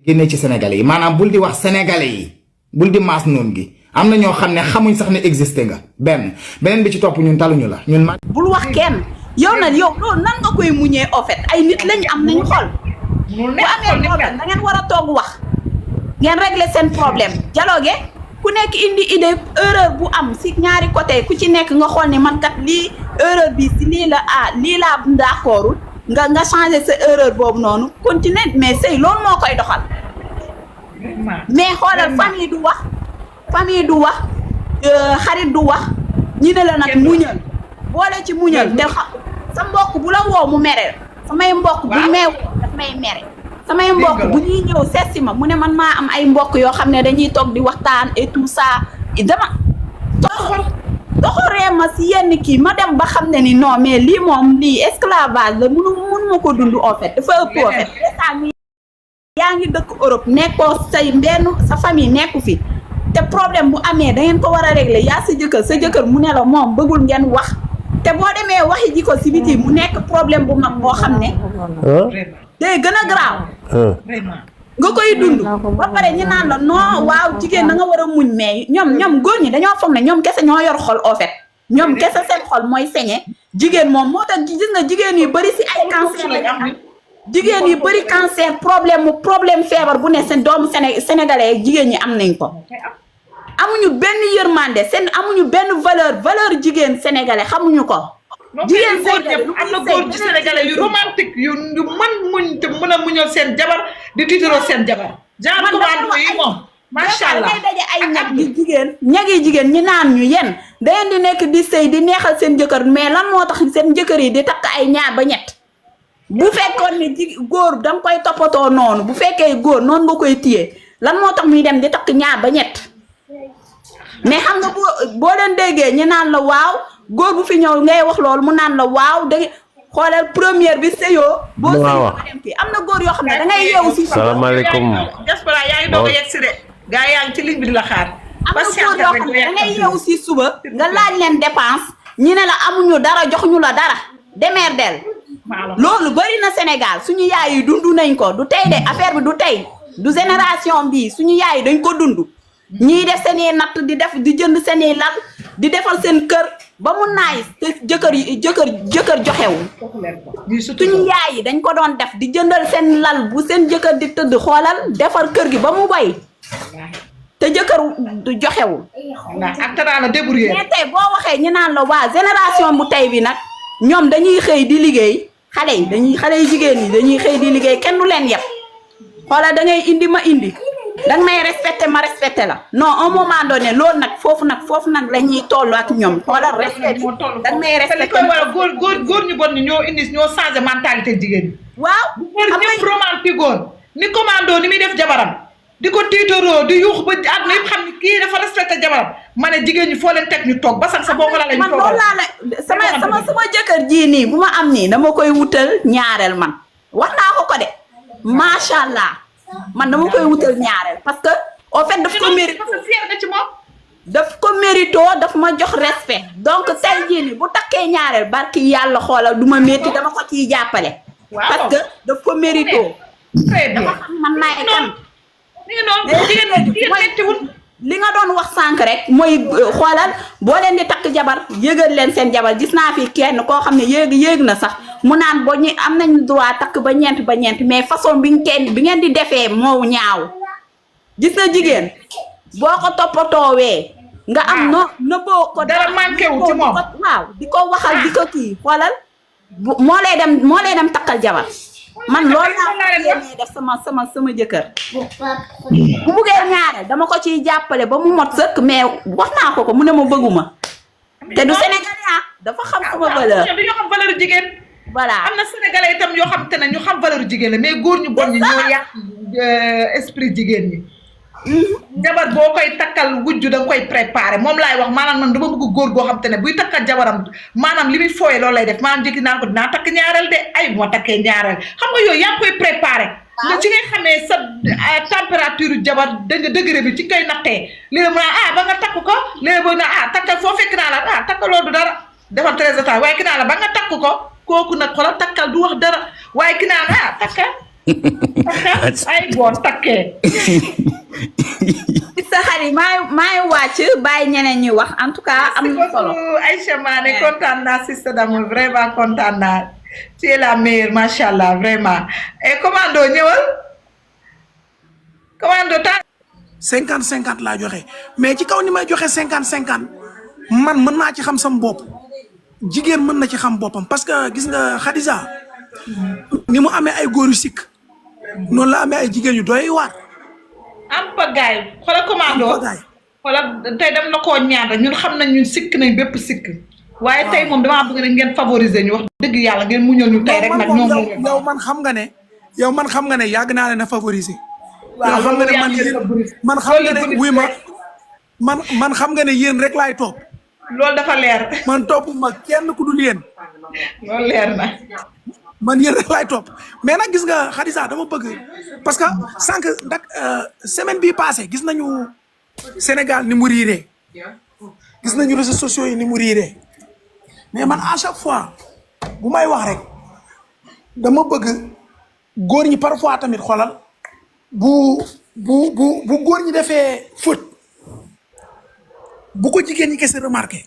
génne ci sénégalais yi maanaam bul di wax sénégalais yi bul di maas noonu gi am na ñoo xam ne xamuñ sax ne existé nga beneen bi ci topp ñun taluñu la ñun man. bul wax kenn yow nag yow loolu nan nga koy muñee au fait ay nit lañ am nañu xol. bu amee problème da ngeen war a toog wax ngeen régler seen problème dialogue ku nekk indi idée erreur bu am si ñaari côté ku ci nekk nga xool ni man kat lii erreur bi si lii la lii laa d'accordul nga changer sa erreur boobu noonu continuer mais sëy loolu moo koy doxal. mais xoolal famille du wax xarit du wax ñi ne la nag muñal boole ci muñal te xam sa mbokk bu la woo mu mere samay mbokk bu may woo daf may mere samay mbokk bu ñuy ñëw seetsi ma mu ne man maa am ay mbokk yoo xam ne dañuy toog di waxtaan et tout ça dama doxoree ma si yenn kii ma dem ba xam ne ni non mais lii moom lii esclavage la mun ma ko dund en fait dafa ëpp en fait yaa ngi dëkk Europe nekkoo say benn sa famille nekku fi te problème bu amee da ngeen ko war a régler yaa sa jëkkër mu ne la moom bëggul ngeen wax te boo demee waxi ji ko si biti mu nekk problème bu mag boo xam ne day gën a grave nga koy dund ba pare ñu naan la non waaw jigéen da nga war a muñ mais ñoom góor ñi dañoo foog ne ñoom kese ñoo yor xol en fait ñoom kese seen xol mooy sañe jigéen moom moo tax gis nga jigéen yu bëri si ay cancer lañ am jigéen yu bëri cancer problème feebar bu ne seen doomu sénégalais jigéen ñi am nañ ko amuñu benn yërmande amuñu benn valeur jigéen sénégalais xamuñu ko. jigéen sénégalais am na góor ci sénégalais yu romantique yu mën muñ te mën a muñal seen jabar di tiitaroo seen jabar. genre commando yi moom macha allah damay daje ay ñagi jigéen ñi naan ñu yéen da ngeen di nekk di sëy di neexal seen jëkkër mais lan moo tax seen jëkkër yi di takk ay ñaar ba ñett bu fekkoon ni góor danga koy toppatoo noonu bu fekkee góor noonu nga koy téye lan moo tax muy dem di takk ñaar ba ñett mais xam nga boo leen déggee ñu naan la waaw góor bu fi ñëw ngay wax loolu mu naan la waaw da xoolal première bi sëyoo boo sëyoo ba dem fii am na góor yoo xam ne da ngay yeewu si salaamaaleykum diaspora yaa ngi doog a yegg si de gaa yaa ngi ci ligne bi di la xaar am na góor yoo xam ne da ngay yeewu si suba nga laaj leen dépense ñi ne la amuñu dara joxuñu la dara demerdel loolu bari na Sénégal suñu yaay yi dund nañ ko du tey de affaire bi du tey du génération bii suñu yaay yi dañ ko dund ñii def seeni natt di jënd seeni lal di defal seen kër ba mu naay te jëkkër joxewul suñu yaay yi dañ ko doon def di jëndal seen lal bu seen jëkkër di tëdd xoolal defar kër gi ba mu bay te jëkkër du joxewul ak taraana débrouiller mais tey boo waxee ñu naan la waa génération bu tey bi nag ñoom dañuy xëy di liggéey xale yi jigéen ñi dañuy xëy di liggéey kenn du leen yeb xoolal da ngay indi ma indi danga may respecté ma respecté la non un moment donné loolu nag foofu nag la ñuy toll ak ñoom xoolal respecté danga may respecté koy war a góor ñu bon ni ñoo changé mentalité jigéen ñi waaw xam nga romantique góor ni commando ni muy def jabaram di ko tiitaroo di yuux ba àdduna yëpp xam ni kii dafa respecté jabaram ma ne jigéen ñi foo leen teg ñu toog ba sax sa boobu la lañ man loolu laa la sama jëkkër ji nii bu ma am nii dama koy wutal ñaareel man wax naa ko de macha allah man dama koy wutal ñaareel parce que au fait daf ko mérite parce que fier nga ci moom daf ko mérito daf ma jox respect donc tey jii nii bu takkee ñaareel barki yàlla xoolal du ma métti dama ko ciy jàppale parce que daf ko mérito dafa xam man maay kan li nga doon wax sànq rek mooy xoolal boo leen di takk jabar yëgal leen seen jabar gis naa fi kenn koo xam ne yéeg na sax mu naan boo ñu am nañ droit takk ba ñeent mais façon bi ngeen di defee moo ñaaw gis na jigéen boo ko toppatoowee nga am nëbboo ko dara manqué wu ci moom waaw di ko waxal di ko kii xoolal moo lay dem takkal jabar man loolu laa yéene def sama jëkkër bu buggee ñaareel dama ko ciy jàppale ba mu mot sëkk mais wax naa ko mu ne ma bëgguma te du Sénégalais dafa xam sama valeur dañoo xam valeur jigéen voilà am na Sénégalais itam yoo xam te ne ñu xam valeur jigéen la mais góor ñu bon ñi ñoo yàq esprit jigéen ñi jabar boo koy takkal wujju da nga koy préparé moom laay wax maanaam man dama bëgg góor goo xam te ne buy takkal jabaram maanaam li muy fooye loolu lay def maanaam jëkki naan ko dinaa takk ñaareel de ay bu ma takkee ñaareel xam nga yooyu yaa ngi koy préparé nga ci ngay xamee sa température jabar danga degré bi ci koy nattee léegi mu naa ba nga takk ko léegi boo naa takkal foo fekk naa la takkal loolu du dara defal très état waaye ki naa la ba nga takk ko kooku nag xoolal takkal du wax dara waaye ki naa la takka ay bon takkee. sa xarit maay wàcc bàyyi ñeneen ñi wax en tout cas am na solo. Aïcha Mané kontaan naa Sista d'amour vraiment kontaan naa tu es la meilleure macha allah vraiment et commando ñëwal commando ta 50-50 laa joxe mais ci kaw ni may joxe 50-50 man mën naa ci xam sam bopp jigéen mën na ci xam boppam parce que gis nga Khadija ni mu amee ay góor yu sikk noonu la amee ay jigéen yu doy waar. am pagaay xoolal commando xoolal tey dem na koo ñaan rek ñun xam nañ ñun sikk nañ bépp sikk waaye tey moom damaa bëgg rek ngeen favoriser ñu wax dëgg yàlla ngeen muñal ñu tey rek nag ñoom yow man xam nga ne yàgg naa leen a favoriser. waaw xam nga ne man xam nga ne wuy man xam nga ne yéen rek laay topp. loolu dafa leer. man topp ma kenn ku dul yéen. loolu leer na. man yéen rek laay topp mais nag gis nga Khadija dama bëgg parce que sànq ndax semaine bii passé gis nañu Sénégal ni mu riiree gis nañu réseaux sociaux yi ni mu riiree mais man à chaque fois bu may wax rek dama bëgg góor ñi parfois tamit xoolal bu góor ñi defee faute bu ko jigéen ñi kese remarqué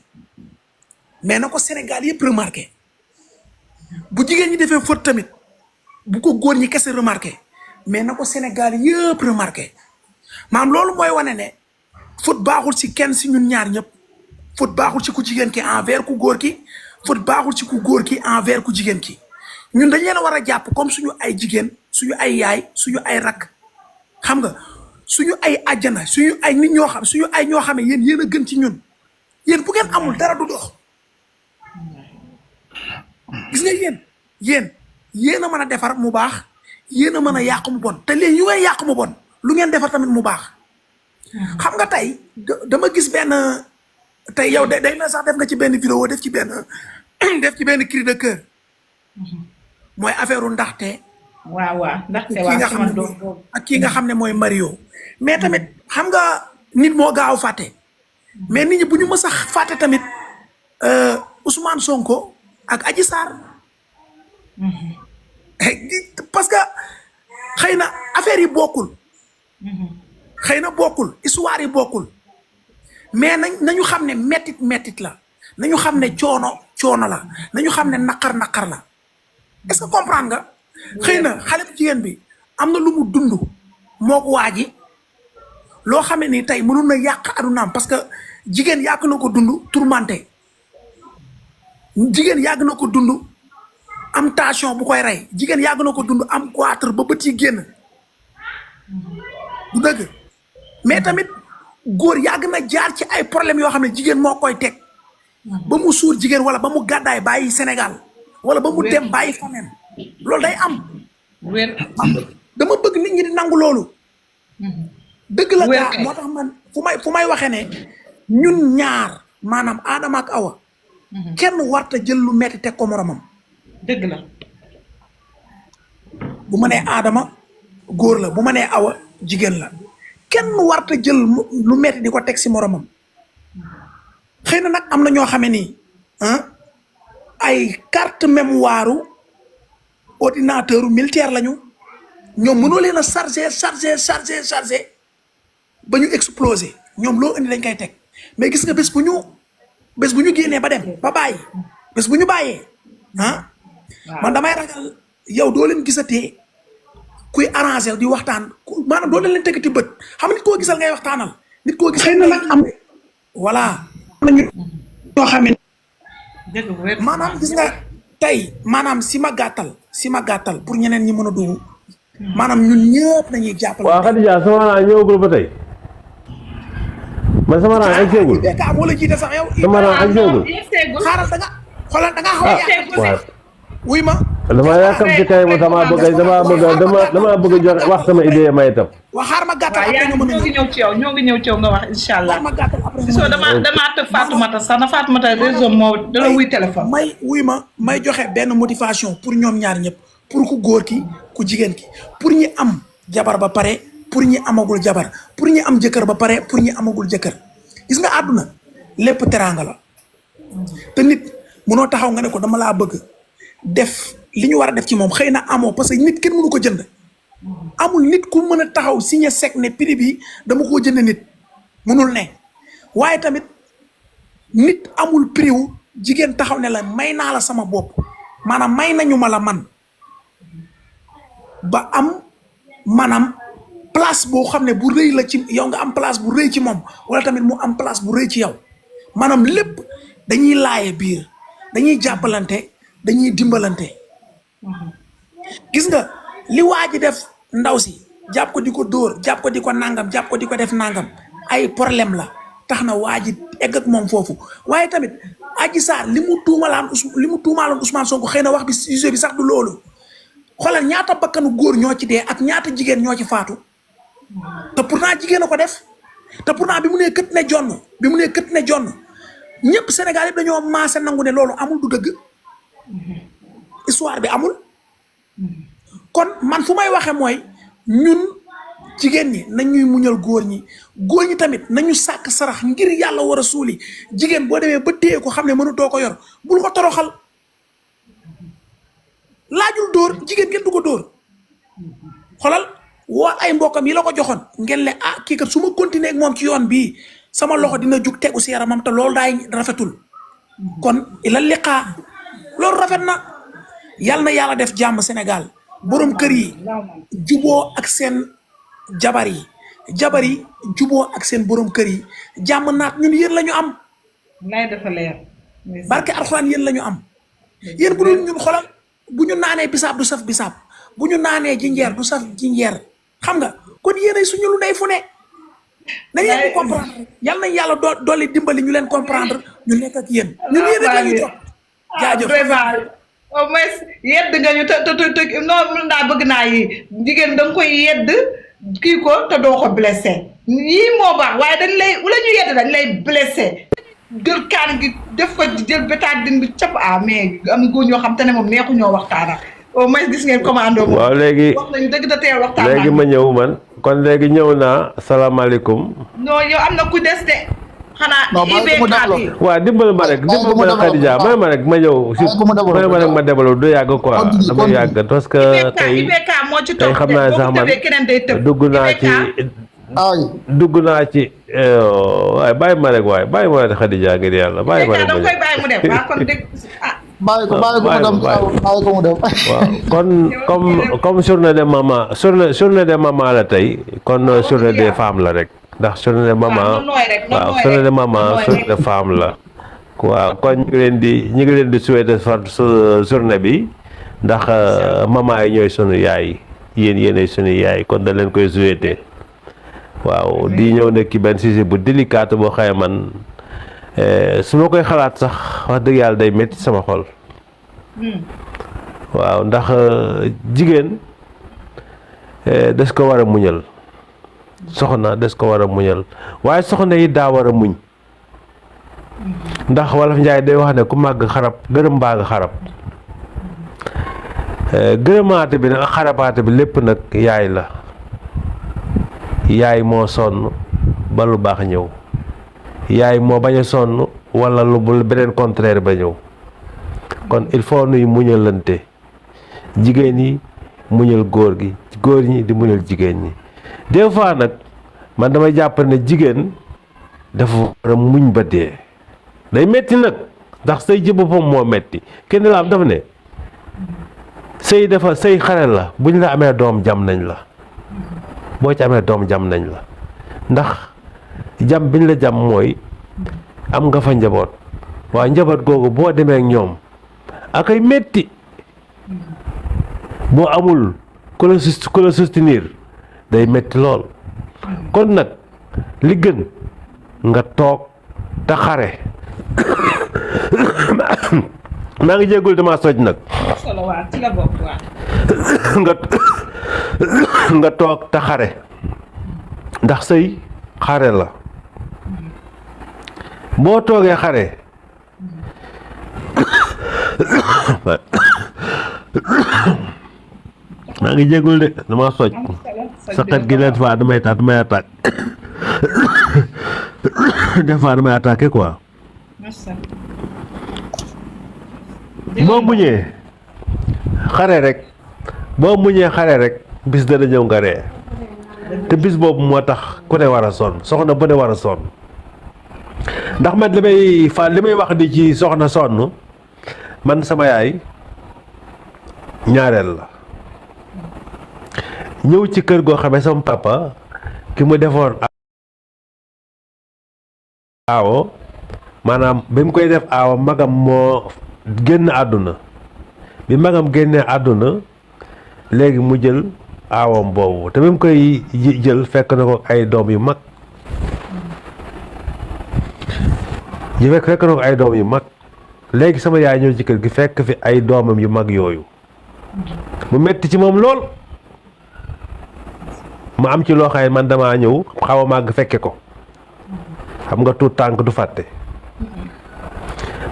mais na ko Sénégal yëpp remarqué. bu jigéen ñi defee faute tamit bu ko góor ñi kese remarqué mais na ko Sénégal yëpp remarqué maam loolu mooy wane ne faute baaxul ci kenn ci ñun ñaar ñëpp faute baaxul ci ku jigéen ki envers ku góor ki faute baaxul ci ku góor ki envers ku jigéen ki ñun dañ leen a war a jàpp comme suñu ay jigéen suñu ay yaay suñu ay rakk xam nga suñu ay àjjana suñu ay nit ñoo xam suñu ay ñoo xam ne yéen a gën ci ñun yéen bu ngeen amul dara du dox. gis nga yéen a mën a defar mu baax yéen a mën a yàq mu bon te léegi yu ngay yàq mu bon lu ngeen defar tamit mu baax xam nga tey dama gis benn tey yow day na sax def nga ci benn vidéo def ci benn cri de cœur mooy affaire ndaxte. waaw ndaxte kii nga xam ne ak kii nga xam ne mooy Mario mais tamit xam nga nit moo gaaw fàtte mais nit ñi bu ñu mës a fàtte tamit Ousmane Sonko. ak Adji Sarr parce que xëy na affaire yi bokkul histoire yi bokkul mais nañu xam ne mettit la nañu xam ne coono la nañu xam ne naqar la est-ce que comprendre nga xëy na xale bu jigéen bi am na lu mu dund moo ko waa ji loo xam ne ni tey mënul na yàq adunaam parce que jigéen yàgg na ko dund tourmenté jigéen yàgg na ko dund am tension bu koy rey jigéen yàgg na ko dund am goitre ba bët yi génn du dëgg mais tamit góor yàgg na jaar ci ay problèmes yoo xam ne jigéen moo koy teg ba mu suur jigéen wala ba mu gàddaay bàyyi Sénégal wala ba mu dem bàyyi famem loolu day am dama bëgg nit ñi di nangu loolu dëgg la gaa moo tax man fu may waxee ne ñun ñaar maanaam Adama ak Awa kenn warta jël lu metti teg ko moromam. dëgg la. bu ma nee Adama góor la bu ma nee Awa jigéen la kenn warta jël lu metti di ko teg si moromam xëy na nag am na ñoo xamee ni ay carte mémoire ordinateur militaire lañu ñoom mënoo leen a chargé ba ñu exploser ñoom loo indi dañ koy teg mais gis nga bés bu ñu génnee ba dem ba bàyyi bés bu ñu bàyyee man damay ragal yow doo leen gisatee kuy arrangé di waxtaan maanaam doo leen tëggati bët xam nit koo gisal ngay waxtaanal nit koo gisal na nag am voilà am nañu ñoo xam ne maanaam gis nga tey maanaam si ma gàttal pour ñeneen ñi mën a dugg maanaam ñun ñëpp nañuy jàppale. waaw Khadija sama naa ñëwagul ba tey man sama naa ak seegul moo la jiite sax yow. sama naa ak seegul xaaral da nga xoolal da nga xaw a yàq. wuy ma. dama yaakaar ci kay ma dama bëgg a joxe wax sama idée may itam. waaw xaar ma gàttal après nga mën a ñoo ngi ñëw ci yow nga wax incha allah. xaar ma gàttal après soo damaa tëb Fatoumata sax na Fatoumata réseau moo dala wuy téléphone. may joxe benn motivation pour ñoom ñaar ñëpp pour ku góor ki ku jigéen ki pour ñi am jabar ba pare pour ñi amagul jabar pour ñi am jëkkër ba pare pour ñi amagul jëkkër gis nga àdduna lépp teraanga la te nit mënoo taxaw nga ne ko dama laa bëgg def li ñu war a def ci moom xëy na amoo parce que nit kenn mënu ko jënd amul nit ku mën a taxaw signé sec ne prix bi dama koo jënd nit mënul ne waaye tamit nit amul prix wu jigéen taxaw ne la may naa la sama bopp maanaam may nañu ma la man ba am maanaam place boo xam ne bu rëy la ci yow nga am place bu rëy ci moom wala tamit mu am place bu rëy ci yow maanaam lépp dañuy laaye biir dañuy jàppalante dañuy dimbalante gis nga li waa ji def ndaw si jàpp ko di ko dóor jàpp ko di ko nangam jàpp ko di ko def nangam ay problème la tax na waa ji egg ak moom foofu waaye tamit Adji Sarr li mu tuumaaloon Ousmane Sonko xëy na wax bi sujet bi sax du loolu xoolal ñaata bakkanu góor ñoo ci dee ak ñaata jigéen ñoo ci faatu te pourtant jigéen a ko def te pourtant bi mu nee kët ne jonn ñëpp Sénégal yëpp dañoo maase nangu ne loolu amul du dëgg histoire bi amul kon man fu may waxe mooy ñun jigéen ñi nañ ñuy muñal góor ñi tamit nañu sàkk sarax ngir yàlla war a suuli jigéen boo demee ba téye ko xam ne mënutoo ko yor bul ko toroxal laajul dóor jigéen kenn du ko dóor xolal woo ay mbokkam yi la ko joxoon ngeen le kii kat su ma continuer ak moom ci yoon bii sama loxo dina jug tegu si yaramam te loolu daay rafetul kon ila liqaa loolu rafet na yàlla na yàlla def jàmm Sénégal borom kër yi juboo ak seen jabar yi juboo ak seen borom kër yi jàmm naat ñun yéen la ñu am lay dafa leer barke alxuraan yéen la ñu am yéen bu dul ñun xolal bu ñu naanee bisaab du saf bisaab bu ñu naanee jinjeer du saf jinjeer xam nga kon yéenay suñu lu ndey fu ne nañ leen comprendre yal nañ yàlla dolli dimbali ñu leen comprendre ñu nekk ak yéen ñun yéen rek la ñuy topp jaajëf au moins yedd nga ñu te noonu daa bëgg naa yi jigéen da nga koy yedd kii ko te doo ko blessé yii moo baax waaye dañ lay wala ñu yedd dañ lay blessé jël kaan gi def ko jël bétadine bi cap mais am góor ñoo xam te ne moom neexu ñoo waxtaana au moins gis ngeen commando moom waaw léegi wax nañu dëgg da teel waxtaan léegi ma ñëw man kon léegi ñëw naa salaamaaleykum non yow am na ku des de xanaa IBK waaw dimbal ma rek dimbal ma Khadija may ma rek ma ñëw si may ma rek ma développé du yàgg quoi dama yàgg parce que tey tey xam naa sax man dugg naa ci waaye bàyyi ma rek waaye bàyyi ma rek Khadija ngir yàlla bàyyi ma rek ma bàyyi ko mu dem waaw comme journée de maman journée de maman la tey kon journée des femmes la rek ndax journée de maman waaw journée de maman journée de femme la waaw kon ñu ngi leen di souhaiter journée bi ndax maman yi ñooy sunu yaay yéenay sunu yaay kon da leen koy souhaiter waaw di ñëw nekk ci benn sujet bu délicat boo xëyee man su ma koy xalaat sax wax dëgg yàlla day métti sama xol waaw ndax jigéen des ko war a muñal soxna des ko war a muñal waaye soxna yi daa war a muñ ndax wolof Njaay day wax ne ku màgg xarab gërëm baa nga xarab gërëmaate bi nag ak xarabaate bi lépp nag yaay la yaay moo sonn ba lu baax ñëw yaay moo bañ a sonn wala lu beneen contraire ba ñëw kon il faut nuy muñalante jigéen yi muñal góor gi góor ñi di muñal jigéen ñi des fois nag man damay jàpp ne jigéen dafa war a muñ ba dee day metti nag ndax sëy ji boppam moo metti kenn la am dafa ne sëy xare la buñ la amee doom jam nañ la boo ci amee doom jam nañ la ndax jam biñ la jam mooy am nga fa njaboot waaye njaboot googu boo demee ak ñoom ak ay metti boo amul ku la soutenir day metti lool kon nag li gën nga toog te xare maa ngi jéggul dama soj nag nga toog te xare ndax sëy xare la boo toogee xare maa ngi jéggul de dama soj saqat gi leen fois damay attaque des fois damay attaqué quoi boo muñee xare rek bis dana ñëw nga ree te bis boobu moo tax ku ne war a sonn soxna bu ne war a sonn ndax man li may wax di ci soxna sonn man sama yaay ñaareel la ñëw ci kër goo xamee sama papa ki mu defoon aawo maanaam bi mu koy def aawo magam moo génn àdduna bi magam génnee àdduna léegi mu jël aawam boobu te bi mu koy jël fekk na ko ay doom yu mag fekk na ko ay doom yu mag léegi sama yaay ñëw ci kër gi fekk fi ay doomam yu mag yooyu mu metti ci moom lool mu am ci loo xam ne man damaa ñëw xaw a màgg fekke ko xam nga tuut tànk du fàtte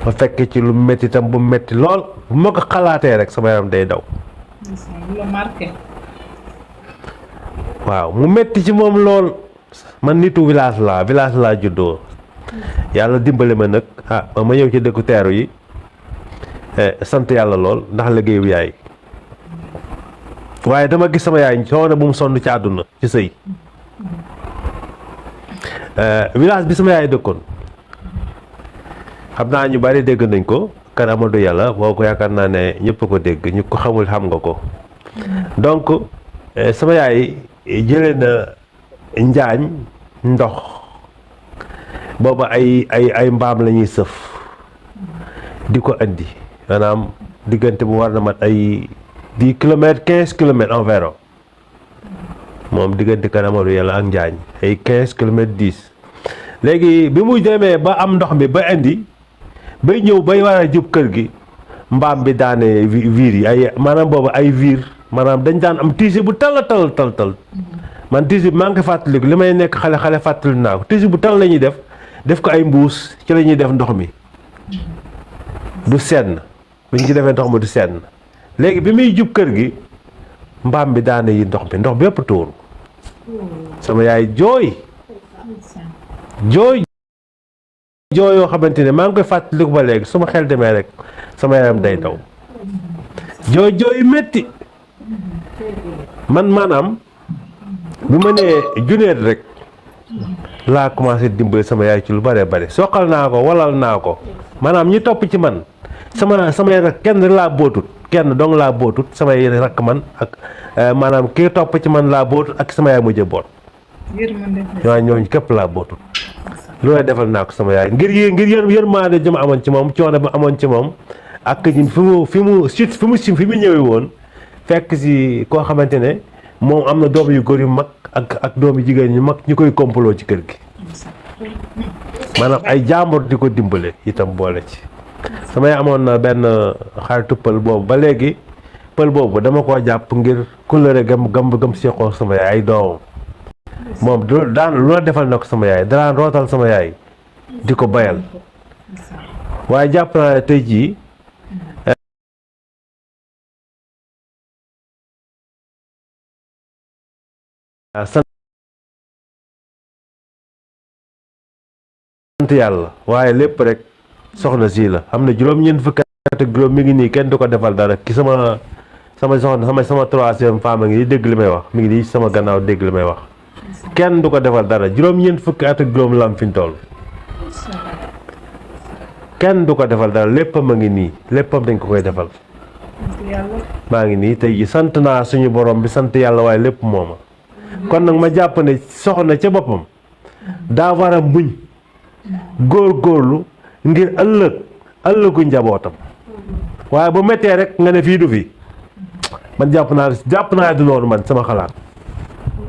ma fekke ci lu metti tam bu metti lool bu ma ko xalaatee rek sama yaram day daw waaw mu metti ci moom lool man nitu village laa juddoo yàlla dimbali ma nag ma ñëw ci dëkku teeru yi sant yàlla lool ndax liggéeyu yaay waaye dama gis sama yaay coono bu mu sonn ci àdduna ci sëy village bi sama yaay dëkkoon xam naa ñu bari dégg nañ ko kan Amadou Yàlla boo ko yaakaar naa ne ñëpp ko dégg ñu ko xamul xam nga ko donc sama yaay jëlee na njaañ ndox booba ay mbaam la ñuy sëf di ko indi maanaam diggante bu war na mat ay 10 kilomètres 15 kilomètres environ moom diggante kan Amadou Yàlla ak njaañ ay 15 kilomètres 10 léegi bi mu demee ba am ndox mi ba indi bay ñëw bay war a jub kër gi mbaam bi daane viir yi ay maanaam boobu ay viir maanaam dañ daan am tiisi bu tal man tiisi bi maa ngi koy fàttaliku li may nekk xale fàttali naa ko tiisi bu tal la ñuy def ko ay mbuus ci la ñuy def ndox mi du senn bu ñu ci defee ndox mi du senn léegi bi muy jub kër gi mbaam bi daane yi ndox bi yëpp tuuru sama yaay jooy yoo xamante ne maa ngi koy fàttaliku ba léegi su ma xel demee rek sama yaram day daw jooy yu metti man maanaam bi ma nee juneet rek laa commencé dimbali sama yaay ci lu bare bare soqal naa ko walal naa ko maanaam ñi topp ci man samay rak kenn laa bootut kenn dong laa bootut samay rakk man ak maanaam ki topp ci man laa bootut ak sama yaay mujj boot waaw ñooñu képp laa bootut loolu defal naa ko sama yaay ngir yërmaande jëm amoon ci moom coono ba amoon ci moom ak ñun fi mu ñëwee woon fekk si koo xamante ne moom am na doom yu góor yu mag ak doom yu jigéen ñu mag ñu koy kompaloo ci kër gi maanaam ay jàmbur di ko dimbale itam boole ci sama yaay amoon na benn xaritu pël boobu ba léegi pël boobu dama koo jàpp ngir kulëre gam seqoo sama yaay ay doomam moom daan lu la defal na ko sama yaay daan rootal sama yaay di ko bayal waaye jàpp naa ne tey jii sant yàlla waaye lépp rek soxna sii la am na juróom-ñeent fukki at ak juróom mi ngi nii kenn du ko defal dara ki sama soxna sama troisième femme a ngi nii dégg li may wax mi ngi nii sama gannaaw dégg li may wax kenn du ko defal dara juróom-ñeent fukki at ak juróom la am fi ñu toll kenn du ko defal dara léppam a ngi nii léppam dañ ko koy defal maa ngi nii tey ji sant naa suñu borom bi sant yàlla waaye lépp mooma kon nag ma jàpp ne soxna ca boppam daa war a muñ góorgóorlu ngir ëllëgu njabootam waaye bu méttee rek nga ne fii du fi man jàpp naa du noonu man sama xalaat.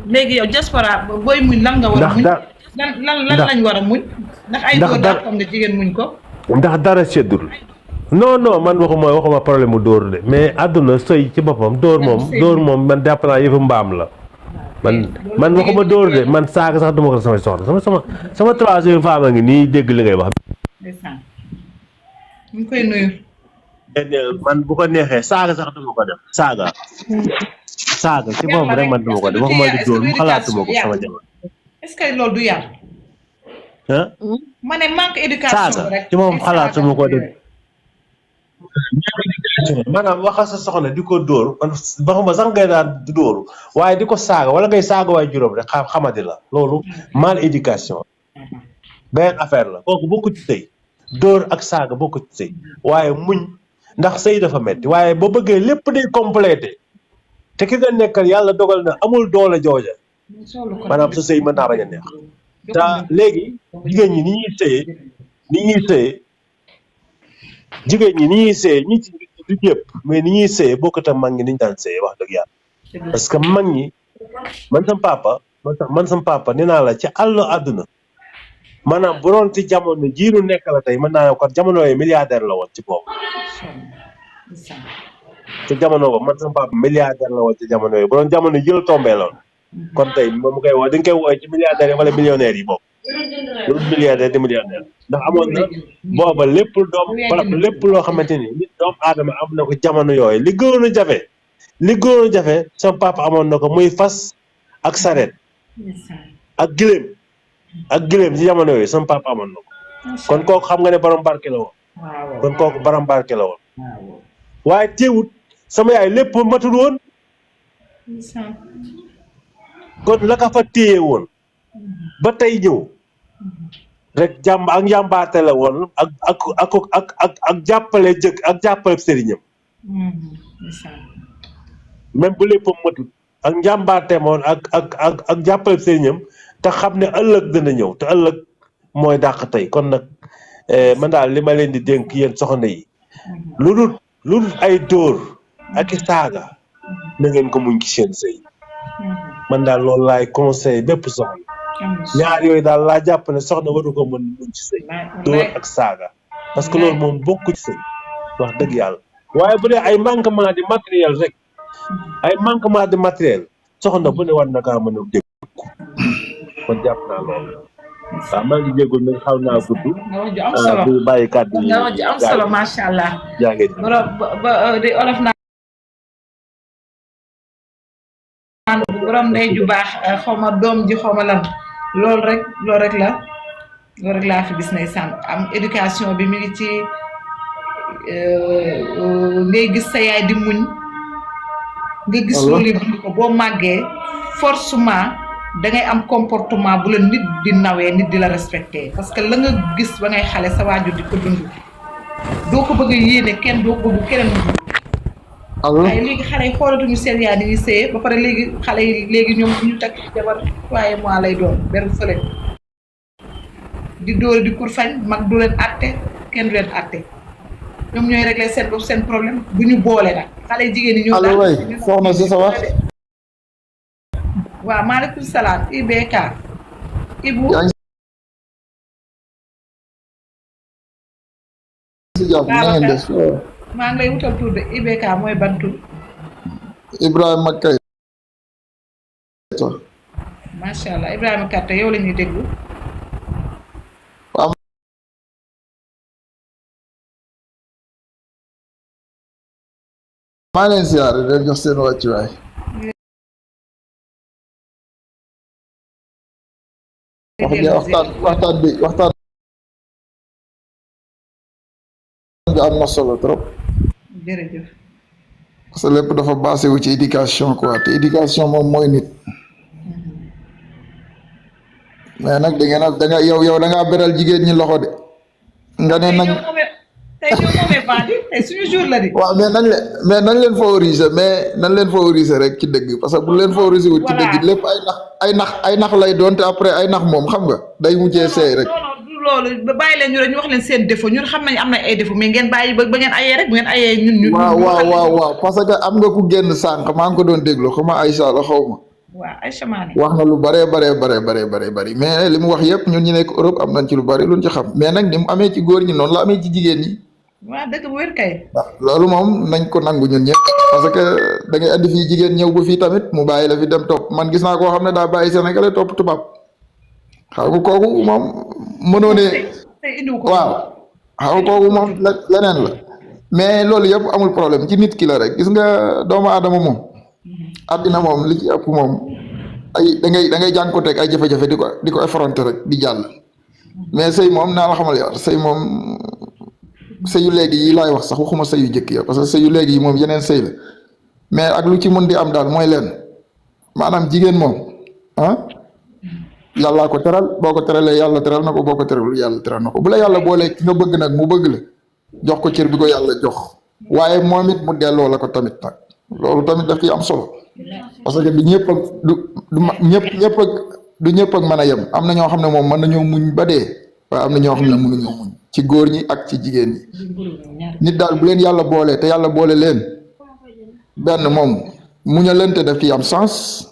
léegi yow diaspora booy muñ lan nga war a muñ lan lañ war a muñ ndax ay góor daa xam nga jigéen muñ ko ndax dara seddul non man waxuma problème mu dóor de mais àdduna sëy ci boppam dóor moom man jàpp naa yëfu mbaam la man waxuma dóor de man saaga sax duma ko samay soxna sama troisième femme a ngi nii dégg li ngay wax ñu koy nuyu man bu ko neexee saaga sax duma ko def saaga ci moom rek man duma ko def waxuma di dóor mu xalaatuma ko sama jabar est-ce que loolu du yar ma ne manque éducation saaga ci moom xalaatuma ko def maanaam waxal sa soxna di ko dóor man waxuma sax ngay daan di dóoru waaye di ko saaga wala ngay saaga waaye juróom rek xamadi la loolu mal éducation beneen affaire la kooku bokku ci sëy dóor ak saaga bokku ci sëy waaye muñ ndax sëy dafa metti waaye boo bëggee lépp day complété te ki nga nekkal yàlla dogal na amul doole jooja maanaam sa sëy mën naa bañ a neex te léegi jigéen ñi ni ñuy sëyee jigéen ñi ni ñuy sëyee ñi ci du yëpp mais ni ñuy sëyee bokkut ak mag ñi ni ñu daan sëyee wax dëgg yàlla parce que mag ñi man sam papa nee naa la ci àllu àdduna maanaam bu doon ci jamono jiinu nekk la tey mën naa ne kon jamono yooyu milliardaire la woon ci boobu ci jamono ba man sama papa milliardaire la woon ci jamono yooyu bu doon jamono jël tombee loon kon tey moom mu koy woo dañ koy wooye ci milliardaire yi wala millionnaire yi boobu loolu milliardaire di milliardaire ndax amoon na booba lépp lépp loo xamante ni nit doomu aadama am na ko jamono yooyu li gënoon a jafe sama papa amoon na ko muy fas ak sareet ak giléem ci jamono yooyu sama papa amoon na ko kon kooku xam nga ne borom barke la woon waaye teewut sama yaay lépp matul woon kon la ka fa téye woon ba tey ñëw rek ak njàmbaate la woon ak jàppale jàppale sëriñam même bu lépp matul ak njàmbaate moon ak jàppale sëriñam te xam ne ëllëg dina ñëw te ëllëg mooy dàq tey kon nag man daal li ma leen di dénk yéen soxna yi lu dul ay dóor ak i saaga na ngeen ko muñ ci seen sëy man daal loolu laay conseil bépp soxna ñaar yooyu daal laa jàpp ne soxna waru ko mën muñ ci sëy dóor ak saaga parce que loolu moom bokku ci sëy wax dëgg yàlla waaye bu dee ay manquement de matériel rek soxna bu ne war na kaa mën a dégg kon jàpp naa loolu waaw maa ngi jéggul nag xaw naa gudd nga wax ju am solo bu bàyyi kàddu yi nga wax ju am solo macha allah jaa ngeen di olof naan borom ndey ju baax xaw ma doom ji xaw ma lan loolu rek laa fi gis nay sànq am éducation bi mi ngi ci ngay gis sa yaay di muñ nga gis loolu yi dund ko boo màggee forcément da ngay am comportement bu la nit di nawee nit di la respecté parce que la nga gis ba ngay xale sa waajur di ko dund doo ko bëgg a yéene kenn doo ko bëgg keneen waaye léegi xale yi xoolatuñu seen yaay ni ñuy sëyee ba pare léegi xale yi léegi ñoom ñu takk jabar 3 mois lay doon beru fële di dóor di kur fañ mag du leen atte kenn du leen atte ñoom ñooy régler seen bopp seen problème bu ñu boole nag xale jigéen ñi ñoo allo waay soxna si ça va waaw maaleykum salaam IBK Ibu maa ngi lay wutal tur de IBK mooy ban tur Ibrahima Kayta macha allah Ibrahima Kayta yow la ñuy déglu waaw maa leen siyaare leen jox seen wàccuwaay waxtaan bi am na solo trop jërëjëf parce que lépp dafa basé wu ci éducation quoi te éducation moom mooy nit mais nag da nga yow da ngaa beral jigéen ñi loxo de nga ne nañ tey ñoo moomee bandi tey suñu jour la di waaw mais nañ leen favoriser rek ci dëgg parce que bu leen favoriser wut ci dëgg lépp ay nax lay doon te après ay nax moom xam nga day mujjee seey rek loolu ba bàyyi leen ñu rek ñu wax leen seen défaut ñun xam nañ am na ay défaut mais ngeen bàyyi ba ngeen ayee rek bu ngeen ayee ñun waaw parce que am nga ku génn sànq maa ngi ko doon déglu xaw ma Aïcha la xaw ma waaw Aïcha Mané wax na lu bare mais li mu wax yëpp ñun ñu nekk Europe am nañ ci lu bari luñ ci xam mais nag ni mu amee ci góor ñi noonu la amee ci jigéen ñi waaw dëgg bu wér kay loolu moom nañ ko nangu ñun ñëpp parce que da ngay andi fii jigéen ñëw ba fii tamit mu bàyyi la fi dem topp man gis naa koo xam ne daa bàyyi Sénégalais topp tubaab xam nga kooku moom mënoo ne waaw xam nga kooku moom leneen la mais loolu yëpp amul problème ci nit ki la rek gis nga doomu aadama moom àddina moom li ci ëpp moom ay da ngay jànkuwanteeg ay jafe-jafe di ko affronter rek di jàll mais sëy moom naa la xamal yow sëy moom sëyu léegi yi laay wax sax waxuma sëyu jëkk ya parce que sëyu léegi yi moom yeneen sëy la mais ak lu ci mën di am daal mooy leen maanaam jigéen moom ah yàllaa ko teral boo ko teralee yàlla teral na ko boo ko teralul yàlla teral na ko bu la yàlla boolee ki nga bëgg nag mu bëgg la jox ko cër bi ko yàlla jox waaye moom it mu delloo la ko tamit nag loolu tamit daf ciy am solo parce que du ñëpp ak du ñëpp ak mën a yem am na ñoo xam ne moom mën nañoo muñ ba dee waaye am na ñoo xam ne mënuñoo muñ ci góor ñi ak ci jigéen ñi nit daal bu leen yàlla boolee te yàlla boole leen benn moom muñalante daf ciy am sens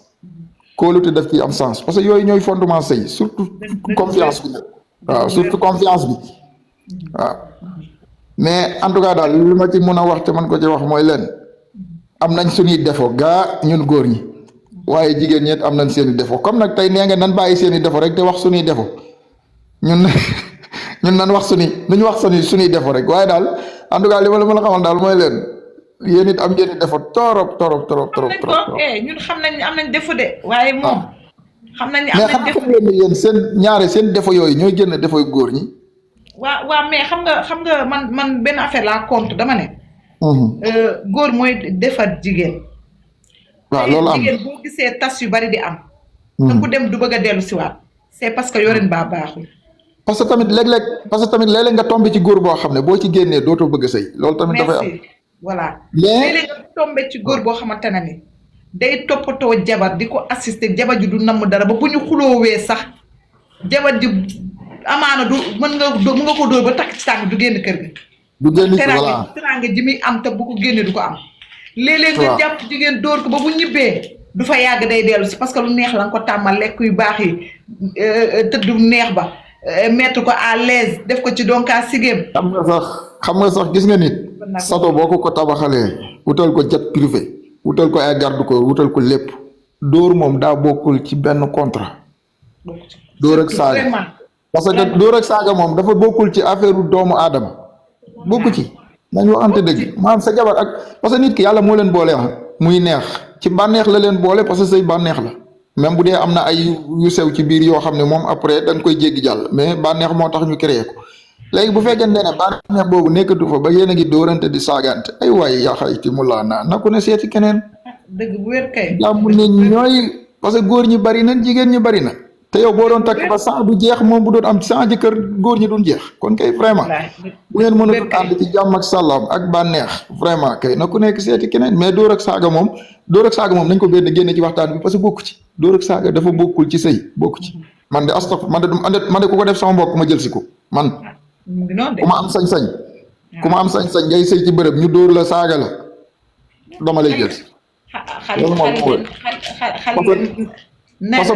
kóolute daf ciy am sens parce que yooyu ñooy fondement sëy surtout confiance bi nag waaw surtout confiance bi waaw mais en tout cas daal li ma ci mën a wax te man ko ci wax mooy leen am nañ suñuy défaut gaa ñun góor ñi waaye jigéen ñeet am nañ seen i défaut comme nag tey nee nga nan bàyyi seen i défaut rek te wax suñuy défaut ñun nan wax suñuy défaut rek waaye daal en tout cas li ma la mën a xamal daal mooy leen yéen it am ngeen i défaut torop ñun xam nañ am nañ défaut de waaye moom xam nañ am nañ défaut mais xam leen yéen seen défaut yooyu ñooy génn défaut yu góor ñi waaw mais xam nga man benn affaire laa compte dama ne góor mooy defar jigéen waaw loolu am jigéen boo gisee tas yu bari di am te ku dem du bëgg a dellu siwaat c'est parce que yorin baa baaxul parce que tamit léeg-léeg nga tombé ci góor boo xam ne boo ci génnee dootoo bëgg a sëy loolu tamit dafay am voilà mais léeg-léeg nga tombé ci góor boo xamante ne ni day toppatoo jabar di ko assister jabar ji du namm dara ba bu ñu xuloowee sax jabar ji amaana du mën nga ko dóor ba takk ci tànk du génn kër gi du génn voilà teraanga ji muy am te bu ko génnee du ko am léeg-léeg nga jàpp jigéen dóor ko ba bu ñibbee du fa yàgg day dellu si parce que lu neex la nga ko tàmmal lekk yu baax yi tëdd neex ba mettre ko à l'aise def ko ci donkaa sigéem xam nga sax gis nga nit sato boo ko tabaxalee wutal ko jet privé wutal ko ay garde ko wutal ko lépp dóor moom daa bokkul ci benn contrat dóor ak saaga parce que dóor ak saaga moom dafa bokkul ci affaire doomu aadama bokku ci nañ waxante dëgg maanaam sa jabar ak parce que nit ki yàlla moo leen boole muy neex ci bànneex la leen boole parce que say bànneex la même bu dee am na ay yu sew ci biir yoo xam ne moom après da nga koy jéggi jàll mais bànneex moo tax ñu créé ko léegi bu fekkente ne bànneex boobu nekkatu fa ba yéen a ngi dóorante di saagante ay waay yaa xayti mu laa naa na ko ne seeti keneen dëgg bu wér kay daa mu ne ñooy parce que góor ñi bari na jigéen ñi bari na te yow boo doon takk ba 100 du jeex moom bu doon am 100 jëkkër góor ñi duñ jeex kon kay vraiment bu ngeen mën a ànd ci jàmm ak salaam ak bànneex vraiment kay na ku nekk seeti keneen mais dóor ak saaga moom nañ ko génne ci waxtaan bi parce que bokku ci dóor ak saaga dafa bokkul ci sëy bokku ci man de ku ko def sama mbokk ma jël si ko man ku ma am sañ-sañ ngay sëy ci bërëb ñu dóor la saaga la dama lay jël si loolu moom parce que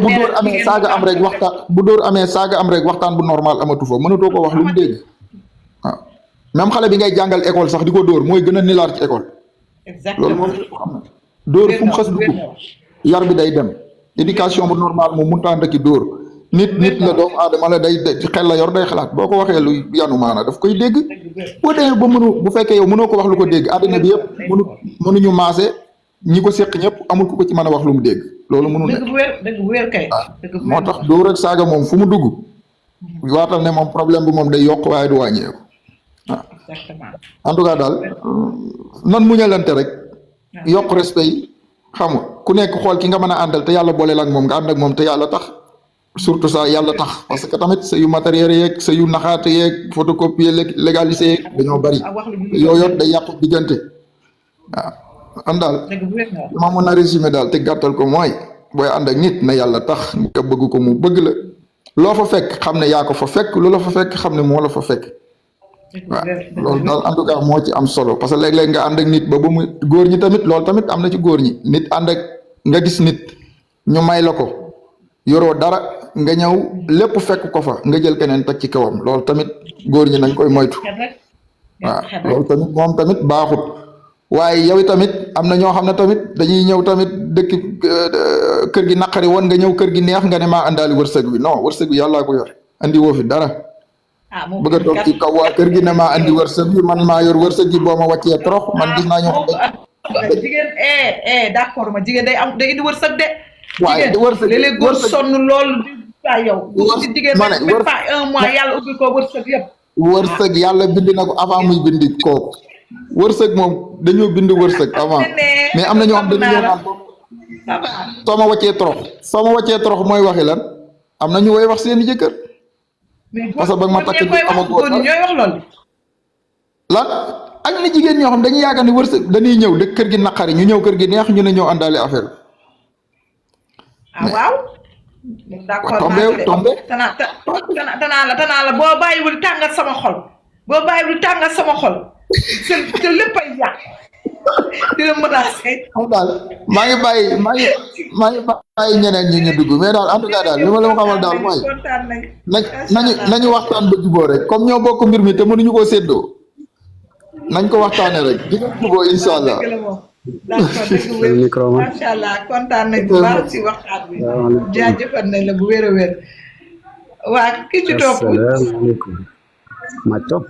bu dóor amee saaga am rek waxtaan bu normal amatu fa mënatoo ko wax lu mu dégg waaw même xale bi ngay jàngal école sax di ko dóor mooy gën a nilaar ci école loolu moom xam na dóor fu mu xas dugg yar bi day dem éducation bu normal moom mënut a ànd ak i dóor nit la doomu aadama la day xel la yor day xalaat boo ko waxee lu yanu maana daf koy dégg boo demee ba bu fekkee yow mënoo ko wax lu ko dégg àddina bi yëpp mënuñu maase ñi ko séq ñëpp amul ku ko ci mën a wax lu mu dégg loolu mënul dëgg bu wér kay moo tax dóor ak saaga moom fu mu dugg waatal ne moom problème bi moom day yokk waaye du wàññeeku waaw en tout cas daal nan muñalante rek yokk respect yi xam nga ku nekk xool ki nga mën a àndal te yàlla booleel ak moom nga ànd ak moom te yàlla tax surtout ça yàlla tax parce que tamit sa yu matériel yeeg sa yu naxaate yeeg photocopie légalisé yeeg dañoo bari yooyu day yàqu diggante waaw an daal ma mën a résumé daal te gàttal ko mooy booy ànd ak nit na yàlla tax nga bëgg ko mu bëgg la loo fa fekk xam ne yaa ko fa fekk lu la fa fekk xam ne moo la fa fekk waaw loolu daal en tout cas moo ci am solo parce que léeg-léeg nga ànd ak nit ba mu góor ñi tamit loolu tamit am na ci góor ñi nit ànd ak nga gis nit ñu may la ko yoroo dara nga ñëw lépp fekk ko fa nga jël keneen teg ci kawam loolu tamit góor ñi nañ koy moytu waaw loolu tamit moom tamit baaxut waaye yow tamit am na ñoo xam ne tamit dañuy ñëw tamit dëkk kër gi naqari woon nga ñëw kër gi neex nga ne maa àndaali wërsëg bi non wërsëg bi yàllaa ko yor andi woo fi dara bëgg a toog ci kaw waa kër gi ne maa andi wërsëg bi man maa yor wërsëg gi boo ma wàccee trop man gis naa ñoo xam jigéen d'accord ma jigéen day indi wërsëg de waaye wërsëg léeg-léeg góor sonn loolu yow ci jigéen même pas un mois yàlla ubbi ko wërsëg yëpp wërsëg yàlla bind na ko avant muy bind kooku wërsëg moom dañoo bind wërsëg avant mais am na ñoo xam dañu ñëw naan soo ma wàccee torox mooy waxi lan am na ñu way wax seeni jëkkër parce que ba ma takk bi amagoo ñooy wax loolu lan ak na jigéen ñoo xam dañuy yaakaar ni wërsëg dañuy ñëw de kër gi naqari ñu ñëw kër gi neex ñu ne ñëw àndaale affaire waaw d'accord tombé tanaa la boo bàyyiwul tàngat sama xol te lépp ay yàq dina menacé xam daal maa ngi bàyyi ñeneen ñi ñu dugg mais daal en tout cas daal li ma la xamal daal mooy nañu waxtaan ba juboo rek comme ñoo bokk mbir mi te mënuñu koo séddoo nañ ko waxtaane rek di nga juboo incha allah d'accord macha allah kontaan nañ bu baax si waxtaan bi jaajëfal nañ la bu wér a wér waa ki ci topp asalaamaaleykum ma topp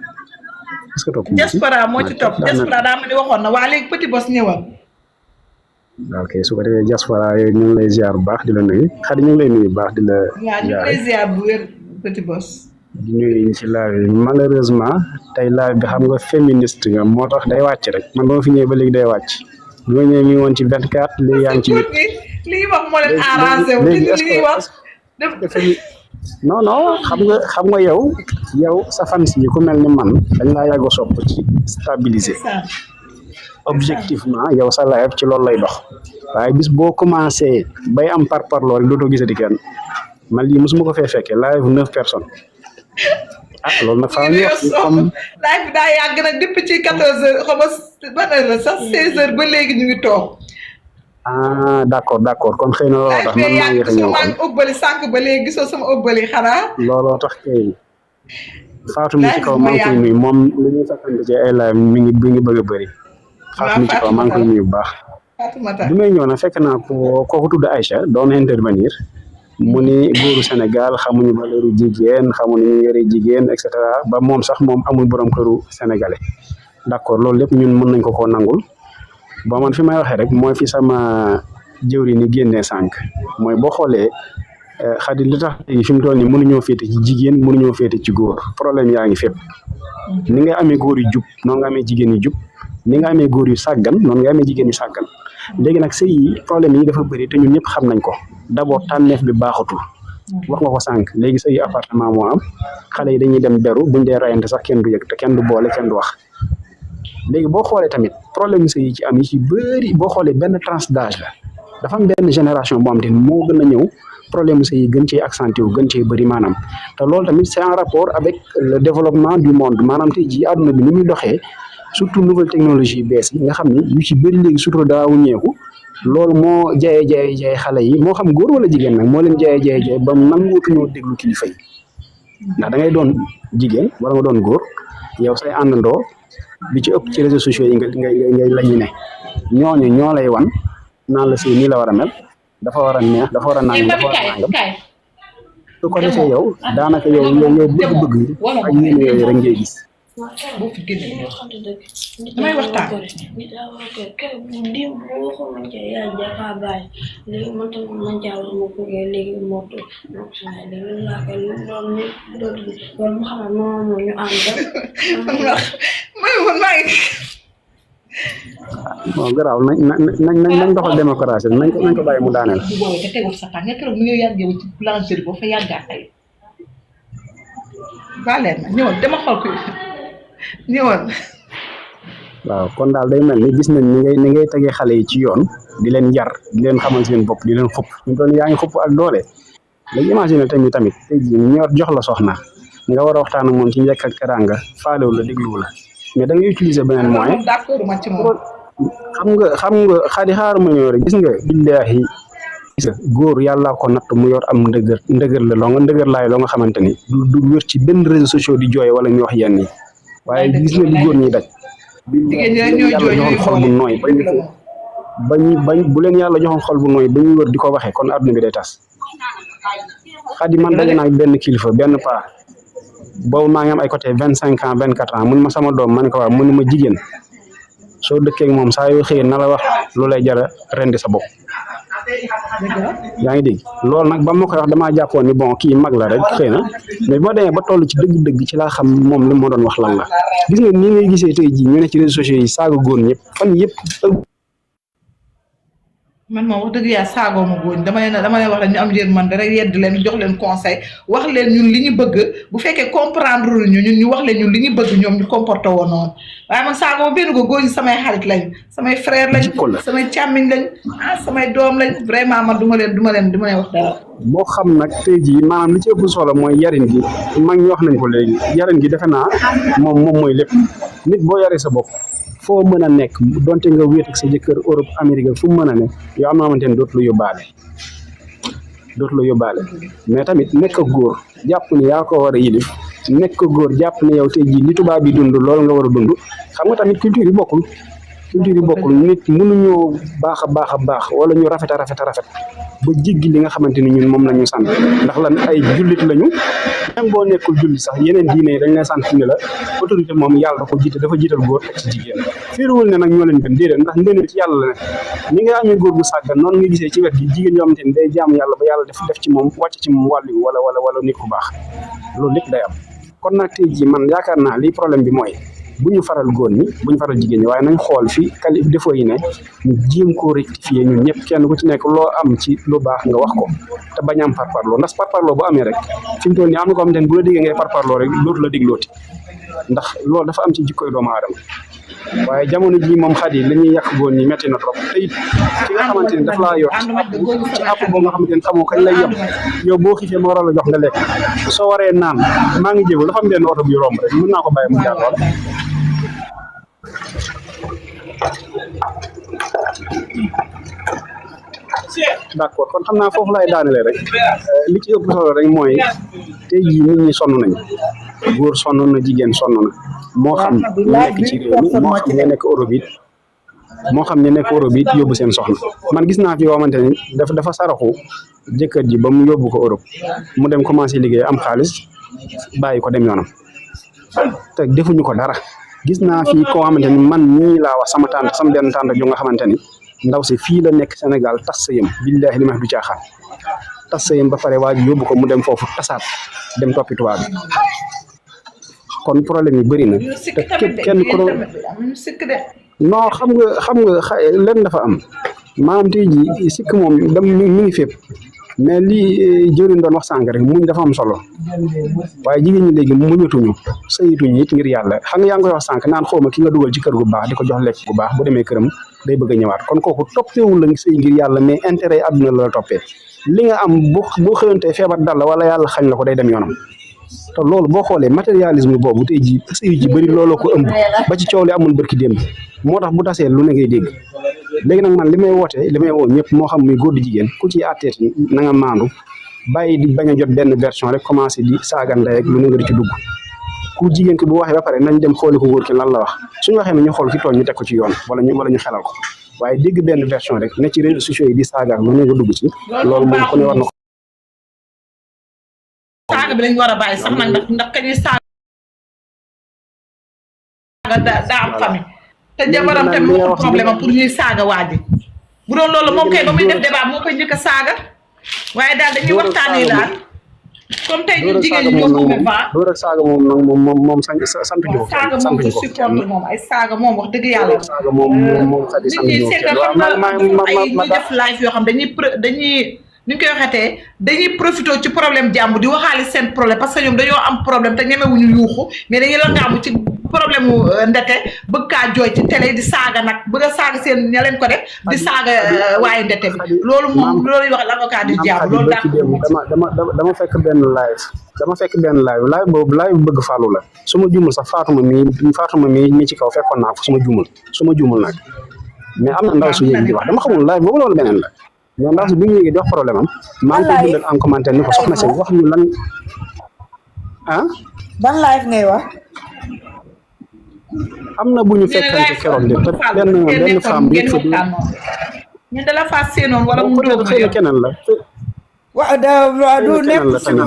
est-ce que topp diaspora moo ci topp diaspora daa ma ni waxoon na waa léegi Petit Boss ñëwal ok su ko defee diaspora yooyu ñu ngi lay ziar bu baax di la nuyu Khady ñu ngi lay nuyu bu baax di la waaw ñu ngi lay ziar bu wér Petit Boss di nuyu ñu ci live bi malheureusement tey live bi xam nga féministe nga moo tax day wàcc rek man ba ma fi ñëwee ba léegi day wàcc bi ma ñëwee mi ngi woon ci 24 léegi yaa ngi ci lii wax moo leen arrangé wu lii wax non xam nga yow sa fans yi ku mel ni man dañ laa yàgg a sopp ci stabiliser objectivement yow sa live ci loolu lay dox waaye bis boo commencé bay am parparloo rek dootoo gisati kenn man lii mosuma ko fee fekkee live 9 personnes loolu nag faa ñu wax comme live bi daa yàgg nag depuis ci 14h xaw ma ban heure la sax 16h ba léegi ñu ngi toog. d'accord kon xëy na looloo tax man maa ngi fa ñëw kon ubbali sànq ba léegi gisoo sama ubbali xanaa. looloo tax kay Fatou mi ci kaw maa ngi koy nuyu moom li ñuy sakkante ci ay live mi ngi bëgg a bëri. Fatou mi ci kaw maa ngi koy nuyu bu baax. bi may ñëw nag fekk naa kooku tudd Aïcha doon intervenir. mu ni góoru Sénégal xamuñu valeuru jigéen xamuñu ñu yore jigéen et cetera ba moom sax moom amul borom këru sénégalais d'accord loolu lépp ñun mën nañ ko nangul ba man fi may waxee rek mooy fi sama jëwri ni génnee sànq mooy boo xoolee Khady li tax léegi fi mu toll nii mënuñoo féete ci jigéen mënuñoo féete ci góor problème yaa ngi fépp ni nga amee góor yu jub noonu nga amee jigéen yu jub ni nga amee góor yu sàggan noonu nga amee jigéen yu sàggan léegi nag sëy yi problème yi dafa bëri te ñun ñëpp xam nañ ko d'abord tànneef bi baaxatul wax nga ko sànq léegi sëy appartement moo am xale yi dañuy dem beru buñ dee rayante sax kenn du yëg te kenn du boole kenn du wax léegi boo xoolee tamit problème sëy yi ci am yi ci bëri boo xoolee benn tranche d'âge la dafa am benn génération boo am te moo gën a ñëw problème sëy yi gën cee accentué wu gën cee bëri maanaam te loolu tamit c'est en rapport avec le développement du monde maanaam tey jii àdduna bi ni muy doxee surtout nouvelle technologie bees yi nga xam ni yu ci bëri léegi surtout daawu ñeeku loolu moo jaye xale yi moo xam góor wala jigéen nag moo leen jaye ba nanguutuñoo déglu kilifa yi ndax da ngay doon jigéen wala nga doon góor yow say àndandoo bi ci ëpp ci réseaux sociaux yi ngay lañu ne ñooñu ñoo lay wan naan la si nii la war a mel dafa war a neex dafa war a nangam dafa war a nangam su ko defee yow daanaka yow bëgg-bëgg yi ak yéen yooyu rek ngay gis. boo fi génne damay waxtaan. bon garaaw nañ doxal démocratie nañ ko bàyyi mu daaneel. te tegul sa tànk nga keroog mi ngi yàggee ci blancherie boo fa yàggaa ay. baale na ñëwal dama xool ko ñëwal. waaw kon daal day mel ni gis nañ ni ngay tegee xale yi ci yoon di leen yar di leen xamal seen bopp di leen xupp ñu doon yaa ngi xupp ak doole léegi imagine tamit tey jii ñor jox la soxna nga war a waxtaan ak moom ci njëkk ak teraanga faalewu la dégluwu la mais da ngay utiliser beneen moyen xam nga Khady xaaruma ñëw rek gis nga billaahi gis nga góor yàlla ko natt mu yor am ndëgër la loo nga ndëgër laay loo nga xamante ni du wér ci benn réseaux sociaux di jooy wala ñu wax yenn yi waaye gis nga li góor ñi daj yàlla joxoon xol bu nooy bañ bu leen yàlla joxoon xol bu nooy ba ñu wër di ko waxee kon àdduna bi day tas Khady man daje naa benn kilifa benn paa boobu maa ngi am ay côté 25 ans 24 ans mun ma sama doom ma ne ko waaw mënu ma jigéen soo dëkkee ak moom saa yoo xëyee na la wax lu lay jara rendi sa bopp yaa ngi dégg loolu nag ba ma koy wax damaa jàppoon ni bon kii mag la rek xëy na mais boo demee ba toll ci dëgg-dëgg ci laa xam moom li ma doon wax lan la gis nga ni ngay gisee tey jii ñu ne ci réseaux sociaux yi saaga góor ñëpp fan yëpp. man moom wax dëgg yaa saagoo ma góoñ dama leen wax rek ñu am yërmande rek yedd leen jox leen conseil wax leen ñun li ñu bëgg bu fekkee comprendre ñu wax leen ñun li ñu bëgg ñoom ñu comporté woon noonu waaye man saagoo ma benn ko góoñ samay xarit lañ samay frère lañ samay càmmiñ lañ samay doom lañ vraiment man du ma leen wax dara. boo xam nag tey jii maanaam li ci ëpp solo mooy yarin gi mag ñi wax nañ ko léegi yarin gi defe naa moom mooy lépp nit boo yaree sa bopp foo mën a nekk donte nga wéet ak sa jëkkër Europe Amérique fu mu mën a nekk yoo am na xamante ne dootu la yóbbaale mais tamit nekk ak góor jàpp ni yaa ko war a yilif nekk ak góor jàpp ne yow tey jii li tubaab bi dund loolu nga war a dund xam nga tamit culture yi bokkul nit mënuñoo baax a baax wala ñu rafet ba jéggi li nga xamante ni ñun moom la ñu sant ndax lan ay jullit lañu même boo nekkul jullit sax yeneen diine yi dañ lay sant ne la autorité moom yàlla dafa jiital góor ak ci jigéen fiiruwul ne nag ñoo leen gën déedéet ndax ngeen ci yàlla la ne ni nga amee góor bu sàggan noonu nga gisee ci wet gi jigéen yoo xamante ni day jaamu yàlla ba yàlla def ci moom wàcc ci moom wàllu wala nit ku baax loolu lépp day am kon nag tey jii man yaakaar naa lii problème bi mooy bu ñu faral góor ñi bu ñu faral jigéen ñi waaye nañ xool fi défaut yi ne ñu jéem koo rectifier ñun ñëpp kenn ku ci nekk loo am ci lu baax nga wax ko te bañ am parparloo ndax parparloo bu amee rek fi mu toll nii am na ko xamante ne bu la déggee ngay parparloo rek dootu la déglooti ndax loolu dafa am ci jikkoy doomu aadama waaye jamono ji moom xat yi li ñuy yàq góor ñi metti na trop te it ki nga xamante ni daf laa yor ci àpp boo nga xamante ni xamoo kañ lay yem yow boo xiifee ma war a la jox nga lekk soo waree naan maa ngi jéego dafa am benn oto bu romb rek mën naa ko bàyyi mu jàll wala d'accord kon xam naa foofu laay daanele rek li ci ëpp solo rek mooy tey jii nit ñi sonn nañ góor sonn na jigéen sonn na moo xam ñu nekk ci réew mi moo xam ñu nekk Europe it yóbbu seen soxna man gis naa fi yoo xamante ni dafa saraxu jëkkër ji ba mu yóbbu ko Europe mu dem commencé liggéey am xaalis bàyyi ko dem yoonam te defuñu ko dara gis naa fi koo xamante ni man ñii laa wax sama benn tante ju nga xamante ni ndaw si fii la nekk Sénégal tas sa yëm billaahi li ma wax du caaxaan tas sa yëm ba pare waa ji yóbbu ko mu dem foofu tasaat dem toppi tubaab bi kon problème yi bëri na te képp kenn ku doon non xam nga leen dafa am maanaam tey jii sikk moom mi ngi fépp mais lii jëriñ doon wax sànq rek muñ dafa am solo waaye jigéen ñi léegi muñatuñu sëyituñu it ngir yàlla xam nga yaa ngi koy wax sànq naan xawma ki nga dugal ci kër gu baax di ko jox lekk gu baax bu demee këram day bëgg a ñëwaat kon kooku toppeewul la sëy ngir yàlla mais intérêt àdduna la toppee li nga am boo xëyantee feebar dal la wala yàlla xañ la ko day dem yoonam te loolu boo xoolee matérialisme boobu tey jii sëy ji bëri looloo ko ëmb ba ci coow li amul bërki démb moo tax bu tasee lu ne ngay dégg léegi nag man li may woo ñëpp moo xam muy góor di jigéen ku ci àtteet na nga maandu bàyyi di bañ a jot benn version rek commencé di saaga ndey rek lu ne nga di ci dugg ku jigéen ki bu waxee ba pare nañ dem xooli ko góor ki lan la wax suñu waxee ne ñu xool ki tooñ ñu teg ko ci yoon wala ñu xelal ko waaye dégg benn version rek ne ci réseaux sociaux yi di saaga lu ne nga dugg ci loolu moom ku ne war na ko saaga bi lañ war a bàyyi sax nag ndax kañuy saaga daa am famille te jabaram tamit moo problème pour ñuy saaga waa ji bu doon loolu moom kay ba muy def débat moo koy njëkk a saaga waaye daal dañuy waxtaanee daal comme tey ñun jigéen ñi ñoo ko dóor ak saaga moom nag moom sant jo saaga moom ko supporte moom ay saaga moom wax dëgg yàlla saaga moom xadi sant jo ay ñu def live yoo xam dañuy ni ñu koy waxatee dañuy profité ci problème jàmm di waxaale seen problème parce que ñoom dañoo am problème te ñemewuñu yuuxu mais dañuy la ngaamu ci problème mu ndete bëgg kaa jooy ci télé di saaga nag bëgg a saaga seen ña leen ko def di saaga waaye ndete bi loolu moom loolu wax l'avocat du diable loolu dama fekk benn live boobu live bëgg fàllu la su ma juumul sax Faatuma mi ci kaw fekkoon naa ko su ma juumul nag mais am na ndaw su yéegi di wax dama xamul live boobu loolu beneen la mais ndax bi ñu yéegee di wax problème am maa ngi koy bindal en commentaire ni ko soxna si wax ñu lan ban live ngay wax am na bu ñu fekkante keroog de te benn femme bi fa ñu dala faa seenoon wala mu doog xëy na keneen la waaw du nekk suñu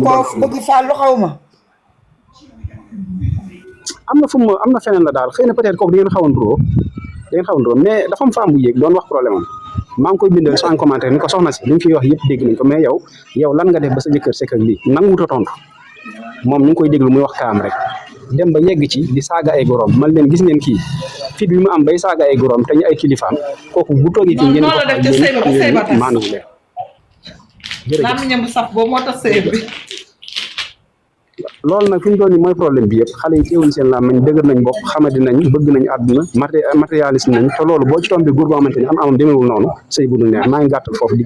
ko bëgg fàllu xaw ma am na feneen la daal xëy na peut-être kooku da ngeen xawanturoo mais dafa am femme bu yéeg doon wax problème am maa ngi koy bindal sans commentaire ni ko soxna si li mu fiy wax yëpp dégg nañ ko mais yow lan nga def ba sa jëkkër sekk ak lii nanguwut a tontu moom ñu ngi koy déglu muy wax kaam rek dem ba yegg ci di saaga ay gorom man leen gis ngeen kii fit bi mu am bay saaga ay gorom te ñu ay kilifaam kooku bu toogee fii ngeen ko maanaam leen làmmiñam bu saf boobu moo tax sëy bi loolu nag fi ñu doon nii mooy problème bi yëpp xale yi teewuñ seen làmmiñ dëgër nañ bopp xamadi nañ bëgg nañ àdduna matérialiste nañ te loolu boo ci tombé góor boo xamante ni am amam demeewul noonu sëy bu dul neex maa ngi gàttal foofu